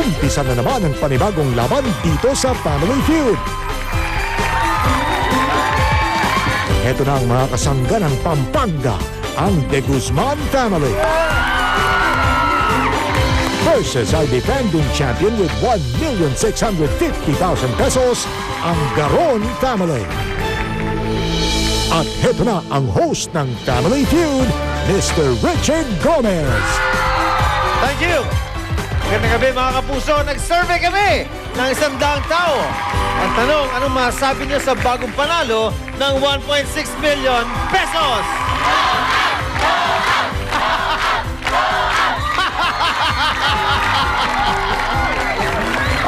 Umpisa na naman ang panibagong laban dito sa Family Feud. Ito na ang mga kasangga ng Pampanga, ang De Guzman family. Versus our defending champion with 1,650,000 pesos, ang Garon family. At ito na ang host ng Family Feud, Mr. Richard Gomez. Thank you! Magandang gabi mga kapuso. Nag-survey kami ng 100 tao. Ang tanong, anong masasabi niyo sa bagong panalo ng 1.6 million pesos?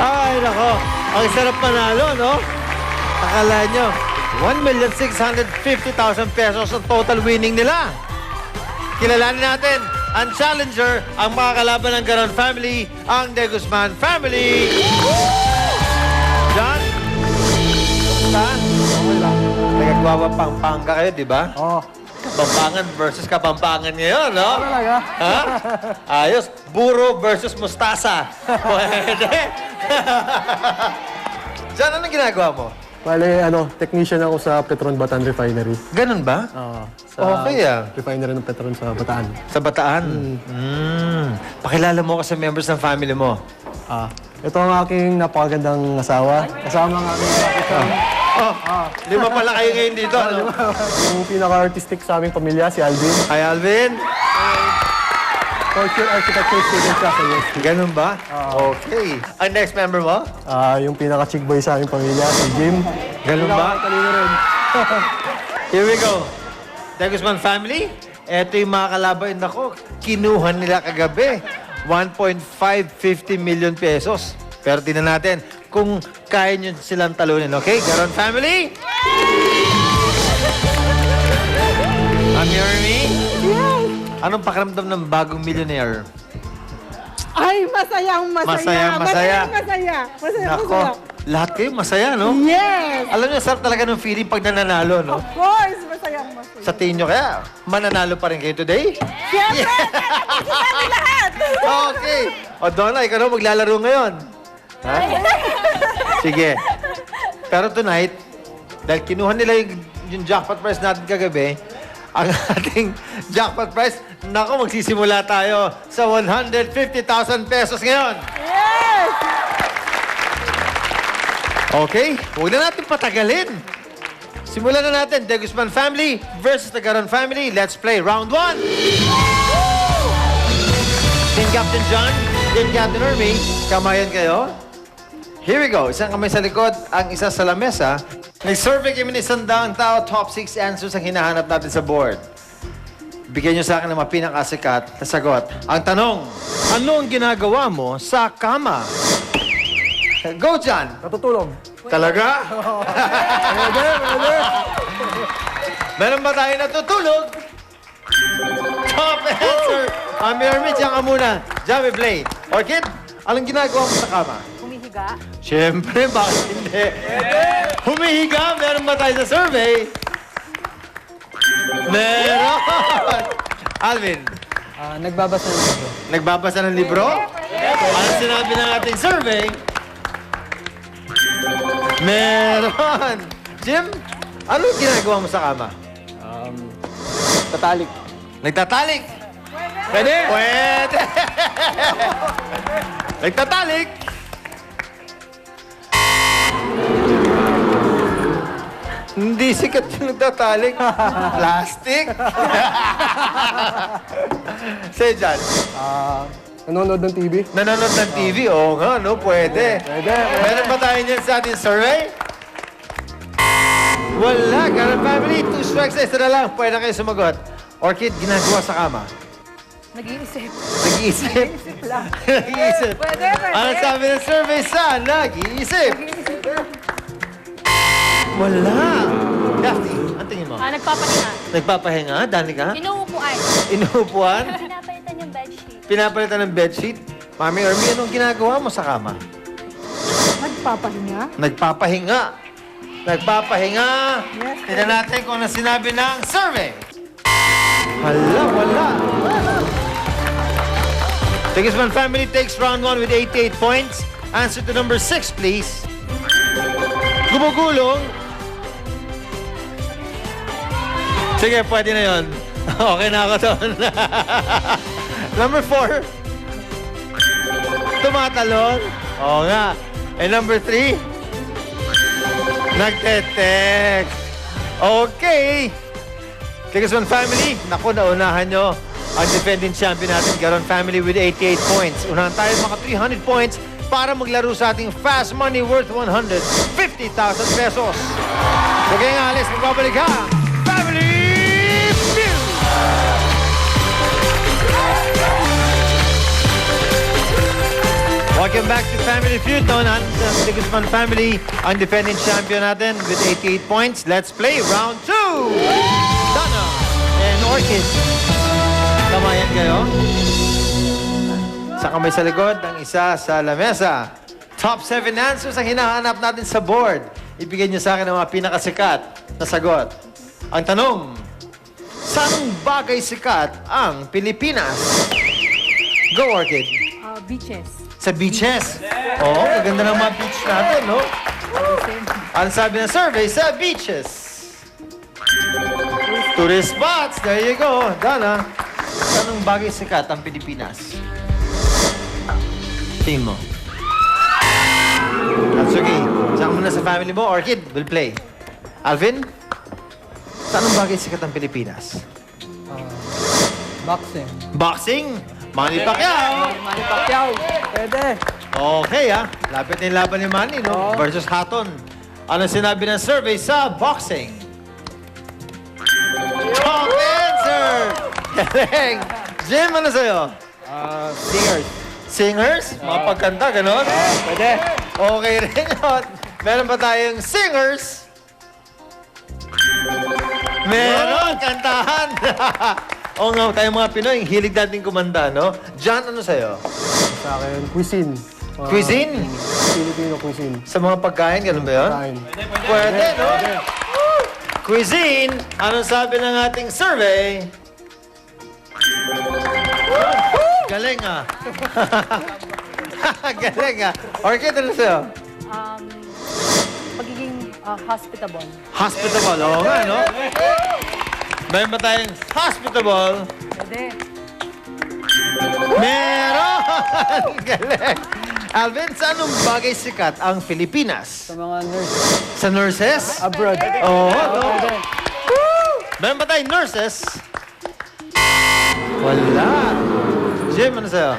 Ay, nako. Ang sarap panalo, no? Akala nyo, 1,650,000 pesos ang total winning nila. Kilalanin natin ang challenger, ang mga kalaban ng Garon family, ang De Guzman family. John? Kamusta? Okay lang. Nagagwawapangpanga kayo, di ba? Oo. Pampangan versus Kapampangan ngayon, no? Talaga? Ha? Ayos. Buro versus mustasa. Pwede. John, anong ginagawa mo? Bale, technician ako sa Petron Bataan Refinery. Ganun ba? Sa Okay, ah. refinery ng Petron sa Bataan. Sa Bataan? Pakilala mo ka sa members ng family mo. Ito ang aking napakagandang asawa. Kasama ang aking kapitang. Lima pala kayo ngayon dito, ano? Yung pinaka-artistic sa aming pamilya, si Alvin. Hi, Alvin. Culture Architecture student siya sa UST. Ganun ba? Okay. Ang next member mo? Yung pinaka-chick boy sa aming pamilya, si Jim. Ganun ba? Talino rin. Here we go. De Guzman family, eto yung mga kalaban ako. Kinuha nila kagabi. 1.550 million pesos. Pero tingnan natin kung kaya nyo silang talunin. Okay? Garon family? Ami Army? Anong pakiramdam ng bagong millionaire? Ay, masayang masaya. Masaya. Nako, lahat kayo masaya, no? Yes! Alam niyo, sarap talaga ng feeling pag nananalo, no? Of course, masayang masaya. Sa tingin nyo kaya, mananalo pa rin kayo today? Siyempre, natin lahat! Okay. O, Donna, ikaw na maglalaro ngayon. Ha? Sige. Pero tonight, dahil kinuha nila yung jackpot prize natin kagabi, ang ating jackpot prize, naku, magsisimula tayo sa 150,000 pesos ngayon. Yes! Okay, huwag na natin patagalin. Simulan na natin, De Guzman family versus the Garon family. Let's play round 1. Team Captain John, Team Captain Ermi, kamayan kayo. Here we go. Isang kamay sa likod, ang isa sa lamesa. Nag-survey kami ni 100 tao, top 6 answers ang hinahanap natin sa board. Bigyan niyo sa akin ng mga pinakasikat na sagot. Ang tanong, ano ang ginagawa mo sa kama? Go, John! Natutulog. Talaga? Meron ba tayo natutulog? Top answer! Ami Armin, diyan ka muna. Diyan, may play. Orchid, anong ginagawa mo sa kama? Humihiga. Siyempre, bakit hindi? Humihiga, meron ba tayo sa survey? Meron! Alvin, Nagbabasa ng libro. nagbabasa ng libro? Ano sinabi ng ating survey? Meron! Jim, anong ginagawa mo sa kama? Tatalik. Nagtatalik? Pwede? Pwede! Nagtatalik? Hindi sikat yung nagtatalik. Plastic? Say, John. Nanonood ng TV. Nanonood ng TV? Oo nga, no? Pwede. Pwede. Meron ba tayo niyan sa ating survey? Wala. Garon family, 2 strikes, isa na lang. Pwede na kayo sumagot. Orchid, ginagawa sa kama? Nag-iisip. Nag-iisip. Nag-iisip lang. Nag-iisip. Pwede. Ang sabi ng survey sa nag-iisip. Nag-iisip lang. Wala. Daphne, ang tingin mo? Nagpapahinga. Nagpapahinga? Dani ka? Inuupuan. Inuupuan? Pinapalitan yung bedsheet. Pinapalitan ng bedsheet? Mami Army, anong ginagawa mo sa kama? Nagpapahinga. Nagpapahinga. Nagpapahinga. Yes. Tignan natin kung ano sinabi ng survey. Hala, wala. The Guzman family takes round 1 with 88 points. Answer to number 6, please. Gumugulong. Sige, pwede na yun. Okay na ako doon. Number 4. Tumatalon. Oo nga. And number 3. Nagte-text. Okay. Tigasman family, naku, naunahan nyo ang defending champion natin, Garon family with 88 points. Unahan tayo mga 300 points para maglaro sa ating fast money worth 150,000 pesos. So kaya nga, alis, magbabalik ha. Family Feud! Welcome back to Family Feud. Naunahan sa Tigasman family, ang defending champion natin with 88 points. Let's play round 2! Donna and Orchid. Kamayan kayo. Sa kamay sa likod, ang isa sa lamesa. Top 7 answers ang hinahanap natin sa board. Ibigay niyo sa akin ang mga pinakasikat na sagot. Ang tanong, saan bagay sikat ang Pilipinas? Go, Orchid. Beaches. Sa beaches. Oo, maganda ng mga beach natin, no? Ang sabi ng survey, sa beaches. Tourist spots. There you go. Dana, anong bagay sikat ang Pilipinas? Tingin mo. Atsugi, saan ka muna sa family mo? Orchid, will play. Alvin, saan ang bagay sikat ang Pilipinas? Boxing. Boxing? Manny Pacquiao. Manny Pacquiao. Pwede. Okay, ha? Lapit na yung laban ni Manny, no? Oo. Versus Hatton. Ano sinabi ng survey sa boxing? Top answer! Galing! Jim, ano sa'yo? Singers. Singers? Mga pagkanta, gano'n? Pwede. Okay rin yun. Meron ba tayong singers? Meron! Kantahan! Oo nga, tayong mga Pinoy, hilig natin kumanda, no? John, ano sa'yo? Sa akin, cuisine. Cuisine? Filipino cuisine. Sa mga pagkain, gano'n ba yun? Kain. Pwede, no? Cuisine, anong sabi ng ating survey? Galing, ah. Galing, ah. Orchid, ano sa'yo? Pagiging hospitable. Hospitable, oo nga, no? Meron ba tayong hospitable? Pwede. Meron! Galing! Alvin, sa anong bagay sikat ang Pilipinas? Sa mga nurse. Sa nurses? Abroad. Oo, no? Meron ba tayong nurses? Wala. Jim, ano sa'yo?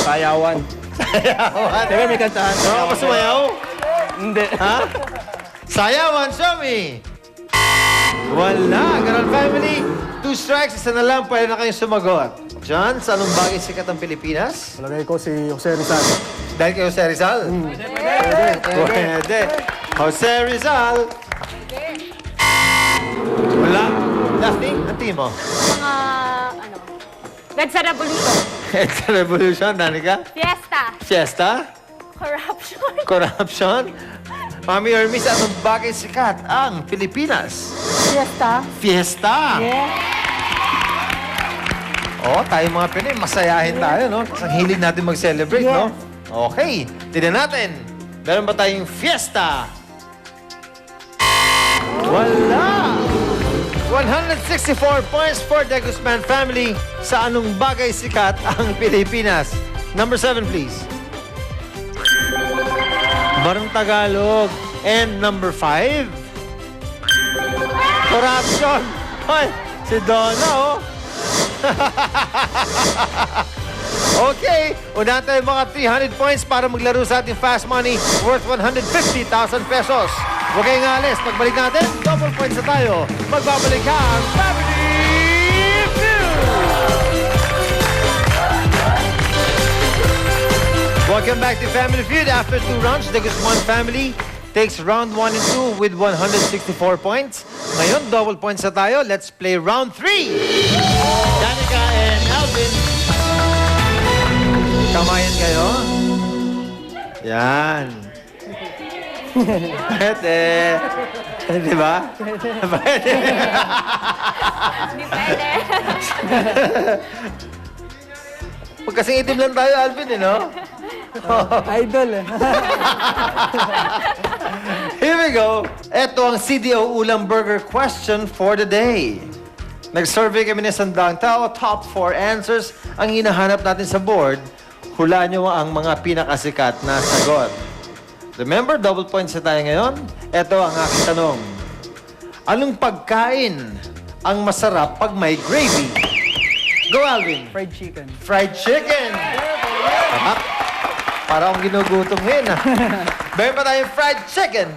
Sayawan. Sayawan. Teka, may kantahan. Ano ka sumayaw? Hindi. Ha? Sayawan, show me! Wala. Ganon family. 2 strikes, isa na lang. Pwede na kayong sumagot. John, sa anong bagay sikat ang Pilipinas? Palagay ko si Jose Rizal. Dahil kay Jose Rizal? Pwede. Jose Rizal. Wala. Daphne, ang tingin mo? Mga, ano, Red Revolution, EDSA Revolution, Danica? Fiesta, Fiesta? Corruption, Corruption? Mami Hermes, anong bagay sikat ang Pilipinas? Fiesta. Fiesta! Yeah. Oh, tayo mga Pinoy, masayahin tayo, no? Kasi ang hilig natin mag-celebrate, no? Okay, tignan natin. Meron ba tayong fiesta? Wala! 164 points for the Guzman family. Sa anong bagay sikat ang Pilipinas? Number 7, please. Barong Tagalog. And number 5. Corruption. Hoy, si Donna, oh. Okay, unahan tayo mga 300 points para maglaro sa ating fast money worth 150,000 pesos. Huwag kayong alis. Pagbalik natin, double points na tayo. Magbabalik ka ang Family Feud! Welcome back to Family Feud. After 2 rounds, the Guzman family takes round 1 and 2 with 164 points. Ngayon, double points na tayo. Let's play round 3. Danica and Alvin. Kamayan kayo. Yan. Pwede. Di ba? Pwede. Hindi pwede. Magkasing itim lang tayo, Alvin, eh, no? Idol eh. Here we go. Ito ang CDO Ulam Burger question for the day. Nag-survey kami ng 100 tao, top 4 answers ang hinahanap natin sa board. Hulaan nyo ang mga pinakasikat na sagot. Remember, double points na tayo ngayon? Ito ang aking tanong. Anong pagkain ang masarap pag may gravy? Go, Alvin. Fried chicken. Fried chicken. Tama. Para akong ginugutom ngayon, ah. Meron pa tayong fried chicken.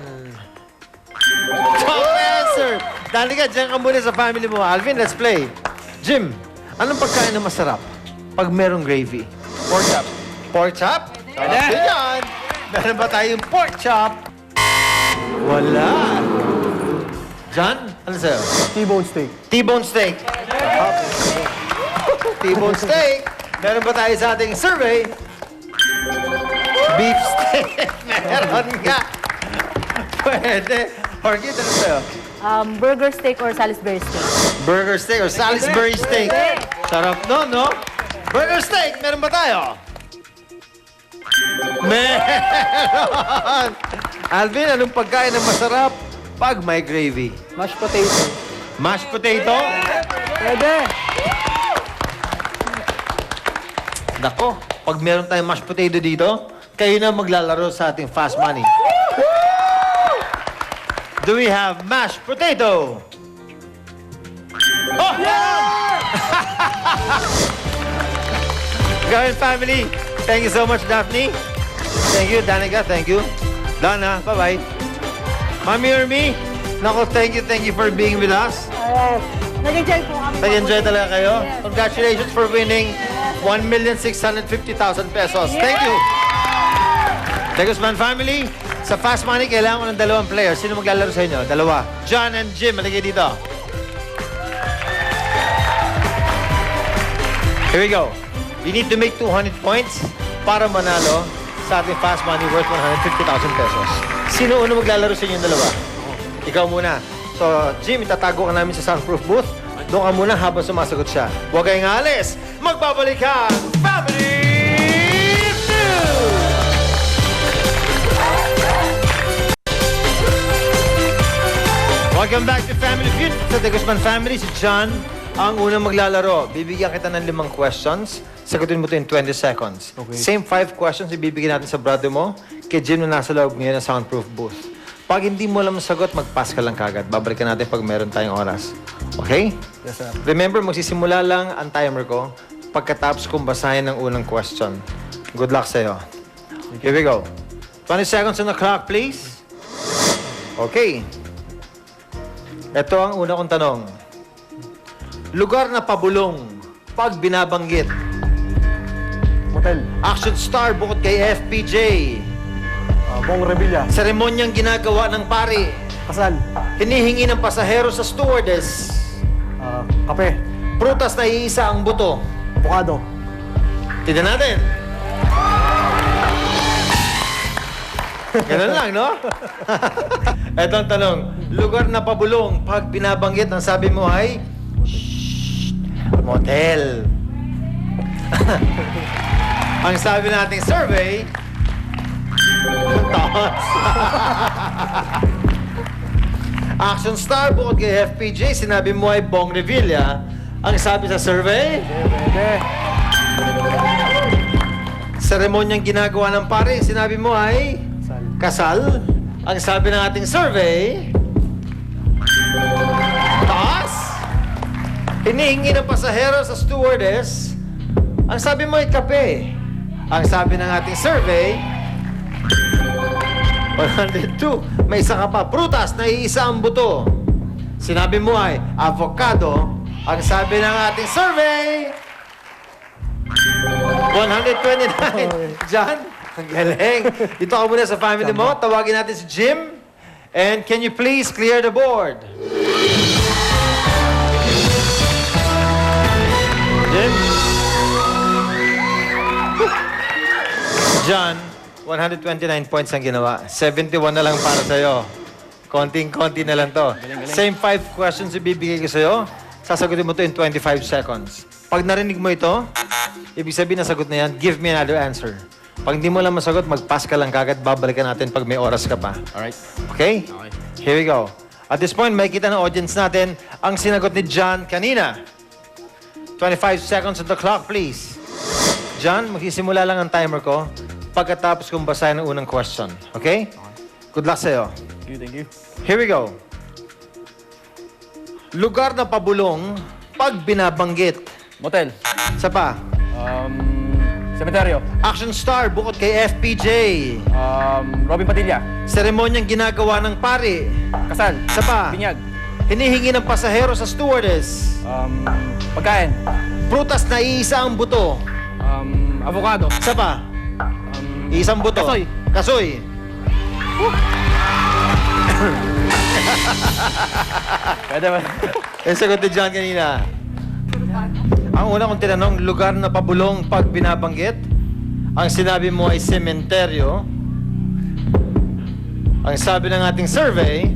Top answer. Dali ka, dyan ka muna sa family mo. Alvin, let's play. Jim, anong pagkain na masarap pag merong gravy? Pork chop. Pork chop? Sarap din yan. Meron ba tayong pork chop? Wala. John, ano sa'yo? T-bone steak. T-bone steak. T-bone steak. Meron ba tayo sa ating survey? Beef steak. Meron nga. Pwede. Jorge, ano sa'yo? Burger steak or Salisbury steak? Burger steak or Salisbury steak. Sarap no, no? Burger steak, meron ba tayo? Meron! Alvin, anong pagkain na masarap pag may gravy? Mashed potato. Mashed potato? Pwede. Nako, pag meron tayong mashed potato dito, kayo na maglalaro sa ating Fast Money. Do we have mashed potato? Oh! Gawin family, thank you so much, Daphne. Thank you, Danica, thank you. Donna, bye-bye. Mami Ermi, nako, thank you for being with us. Alright. Nag-enjoy po kami. Nag-enjoy talaga kayo. Congratulations for winning 1,650,000 pesos. Thank you. Tegosman family, sa Fast Money, kailangan ko ng 2 players. Sino maglalaro sa inyo? 2. John and Jim, maligay dito. Here we go. You need to make 200 points para manalo sa ating Fast Money worth 150,000 pesos. Sino uno maglalaro sa inyong 2? Ikaw muna. So, Jim, itatago ka namin sa soundproof booth. Doon ka muna habang sumasagot siya. Huwag kayong alis. Magbabalik ang Family Feud! Welcome back to Family Feud. Sa The Guzman Family, si John ang unang maglalaro. Bibigyan kita ng 5 questions. Sagutin mo ito in 20 seconds. Okay. Same 5 questions ibibigyan natin sa brother mo kay Jim na nasa loob ngayon ng soundproof booth. Pag hindi mo alam ang sagot, mag-pass ka lang kagad. Babalikan natin pag meron tayong oras. Okay? Yes, sir. Remember, magsisimula lang ang timer ko pagkatapos kong basahin ng unang question. Good luck sa'yo. Here we go. 20 seconds on the clock, please. Okay. Ito ang una kong tanong. Lugar na pabulong pag binabanggit. Motel. Action star bukod kay FPJ. Bong Revilla. Seremonyang ginagawa ng pari. Kasal. Hinihingi ng pasahero sa stewardess. Kape. Prutas na iisa ang buto. Avocado. Tignan natin. Ganun lang, no? Ito ang tanong. Lugar na pabulong pag binabanggit, ang sabi mo ay shh, motel. Ang sabi nating survey, toss. Action star bukod kay FPJ, sinabi mo ay Bong Revilla. Ang sabi sa survey, Pwede. seremonyang ginagawa ng pare, sinabi mo ay Kasal. kasal. Ang sabi ng ating survey, taas. Hinihingi ng pasahero sa stewardess. Ang sabi mo ay kape. Ang sabi ng ating survey, 102. May isa ka pa. Prutas na iisa ang buto. Sinabi mo ay avocado. Ang sabi ng ating survey, 129. John, ang galing. Dito ka muna sa family mo. Tawagin natin si Jim. And can you please clear the board? Jim? John, 129 points ang ginawa. 71 na lang para sa'yo. Konting-konti na lang to. Same 5 questions ibibigay ko sa'yo. Sasagutin mo to in 25 seconds. Pag narinig mo ito, ibig sabihin na sagot na yan, give me another answer. Pag hindi mo lang masagot, mag-pass ka lang kagad, babalikan natin pag may oras ka pa. Alright. Okay? Here we go. At this point, may kita ng audience natin ang sinagot ni John kanina. 25 seconds on the clock, please. John, magsisimula lang ang timer ko pagkatapos kong basahin ang unang question. Okay? Good luck sa'yo. Thank you. Here we go. Lugar na pabulong pag binabanggit. Motel. Isa pa. Cemeterio. Action star bukod kay FPJ. Robin Padilla. Seremonyang ginagawa ng pari. Kasal. Isa pa. Binyag. Hinihingi ng pasahero sa stewardess. Pagkain. Prutas na iisa ang buto. Avocado. Isa pa. Isang buto. Kasoy. Kasoy. Pwede ba? Yung sagot ni John kanina. Ang una kong tinanong, lugar na pabulong pag binabanggit. Ang sinabi mo ay sementeryo. Ang sabi ng ating survey,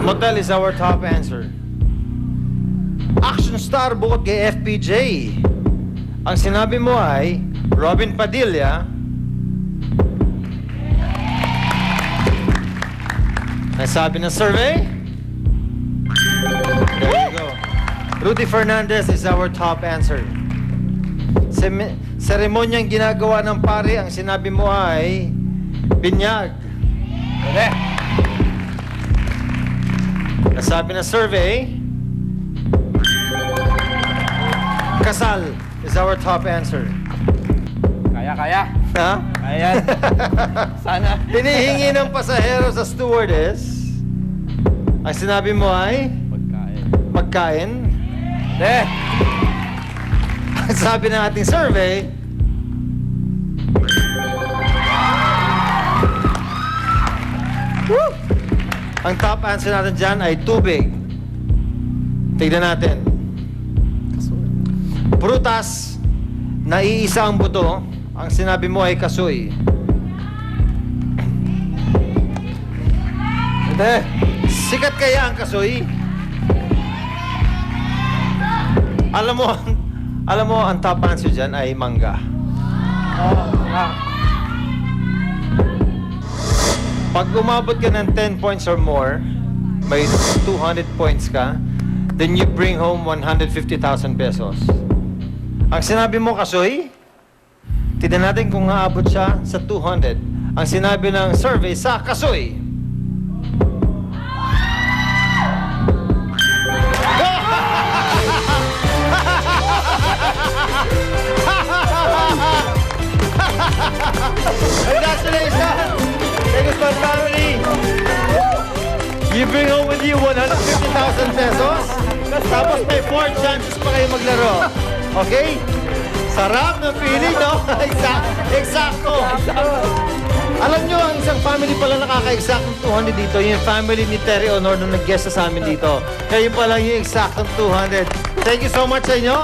motel is our top answer. Action star bukod kay FPJ. Ang sinabi mo ay Robin Padilla. Ang sabi ng survey, there you go. Rudy Fernandez is our top answer. Seremonyang ginagawa ng pari, ang sinabi mo ay binyag. Pwede. Nasabi ng survey, kasal is our top answer. Kaya. Ha? Kaya. Sana. Hinihingi ng pasahero sa stewardess. Ang sinabi mo ay Pagkain. pagkain. Pwede. Ang sabi ng ating survey, ang top answer natin dyan ay tubig. Tignan natin. Prutas, na iisa ang buto. Ang sinabi mo ay kasoy. Pwede. Sikat kaya ang kasoy? Alam mo, ang top answer dyan ay mangga. Pag umabot ka ng 10 points or more, may 200 points ka, then you bring home 150,000 pesos. Ang sinabi mo, kasoy, tignan natin kung aabot siya sa 200. Ang sinabi ng survey sa kasoy, congratulations! Tegusman family! You bring home with you 150,000 pesos. Tapos may 4 chances pa kayo maglaro. Okay? Sarap ng feeling, no? Eksakto. Alam nyo, ang isang family pala nakaka-exactong 200 dito. Yung family ni Terry Honor nung nag-guest sa amin dito. Kaya yun pala yung exactong 200. Thank you so much sa inyo.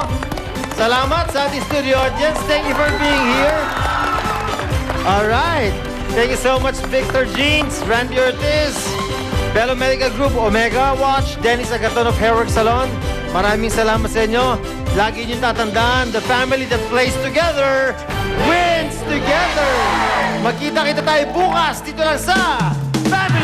Salamat sa ating studio audience. Thank you for being here. Alright. Thank you so much, Victor Jeans, Randy Ortiz, Belo Medical Group, Omega Watch, Dennis Agaton of Hairwork Salon. Maraming salamat sa inyo. Lagi niyong tatandaan, the family that plays together wins together. Magkita-kita tayo bukas dito lang sa Family